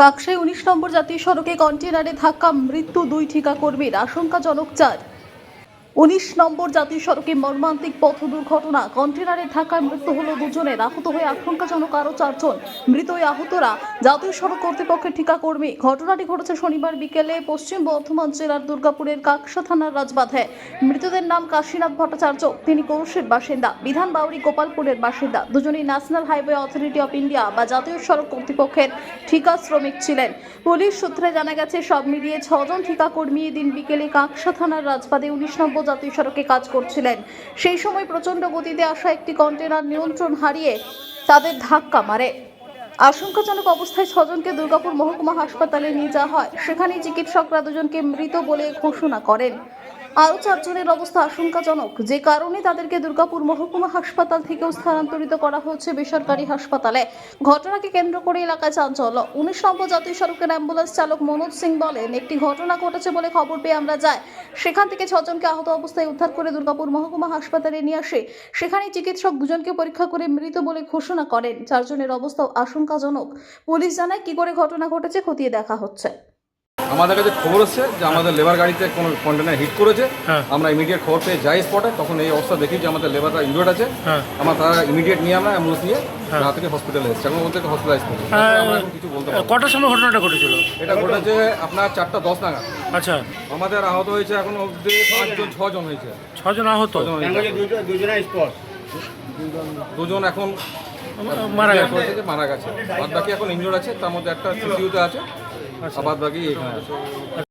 কাকসাই ১৯ নম্বর জাতীয় সড়কে কন্টেনারে ধাক্কা, মৃত্যু দুই ঠিকাকর্মীর, আশঙ্কাজনক ৪। ১৯ নম্বর জাতীয় সড়কে মর্মান্তিক পথ দুর্ঘটনা, কন্টেনারের ধাক্কায় মৃত্যু হলো দুজনের, আহত হয়ে আশঙ্কাজনক আরও ৪ জন। মৃত ওই আহতরা জাতীয় সড়ক কর্তৃপক্ষের ঠিকাকর্মী। ঘটনাটি ঘটেছে শনিবার বিকেলে পশ্চিম বর্ধমান জেলার দুর্গাপুরের কাকসা থানার রাজবাঁধে। মৃতদের নাম কাশীনাথ ভট্টাচার্য, তিনি কোরশের বাসিন্দা, বিধান বাউরি গোপালপুরের বাসিন্দা। দুজনেই national highway authority of India বা জাতীয় সড়ক কর্তৃপক্ষের ঠিকা শ্রমিক ছিলেন। পুলিশ সূত্রে জানা গেছে সব মিলিয়ে ৬ জন ঠিকাকর্মী এদিন বিকেলে কাকসা থানার রাজবাঁধে ১৯ নম্বর জাতীয় সড়কে কাজ করছিলেন। সেই সময় প্রচণ্ড গতিতে আসা একটি কন্টেনার নিয়ন্ত্রণ হারিয়ে তাদের ধাক্কা মারে। আশঙ্কাজনক অবস্থায় ৬ জনকে দুর্গাপুর মহকুমা হাসপাতালে নিয়ে যাওয়া হয়। সেখানে চিকিৎসকরা দুজনকে মৃত বলে ঘোষণা করেন। আরও ৪ জনের অবস্থা আশঙ্কাজনক, যে কারণে তাদেরকে দুর্গাপুর মহকুমা হাসপাতাল থেকেও স্থানান্তরিত করা হচ্ছে বেসরকারি হাসপাতালে। ঘটনাকে কেন্দ্র করে এলাকায় চাঞ্চল্য। ১৯ নম্বর জাতীয় সড়কের অ্যাম্বুলেন্স চালক মনোজ সিং বলেন, একটি ঘটনা ঘটেছে বলে খবর পেয়ে আমরা যাই। সেখান থেকে ৬ জনকে আহত অবস্থায় উদ্ধার করে দুর্গাপুর মহকুমা হাসপাতালে নিয়ে আসে। সেখানে চিকিৎসক দুজনকে পরীক্ষা করে মৃত বলে ঘোষণা করেন। ৪ জনের অবস্থা আশঙ্কাজনক। পুলিশ জানায় কি করে ঘটনা ঘটেছে খতিয়ে দেখা হচ্ছে। আমাদের কাছে খবর এসেছে যে আমাদের লেবার গাড়িতে কোনো কন্টেনার হিট করেছে। আমরা ইমিডিয়েট খবর পেয়ে যাই স্পটে, তখন এই অবস্থা দেখি যে আমাদের লেবাররা ইনজুর্ড আছে। আমরা তারা ইমিডিয়েট নিয়ে আমরা অ্যাম্বুলেন্স নিয়ে রাত থেকে হসপিটালে এসেছি, এখন ওদেরকে হসপিটালাইজ করি। আমরা এখন কিছু বলতে পারবো। কটার সময় ঘটনাটা ঘটেছিল? এটা ঘটেছে আপনার ৪টা ১০ নাগাদ। আচ্ছা, আমাদের আহত হয়েছে এখন অবধি ৫ জন ৬ জন হয়েছে। ৬ জন আহত, দুজন এখন মারা গেছে। মারা গেছে, বাদ বাকি এখন ইনজুর্ড আছে, তার মধ্যে একটা সিসিউতে আছে, আর বাদ বাকি এখানে আছে।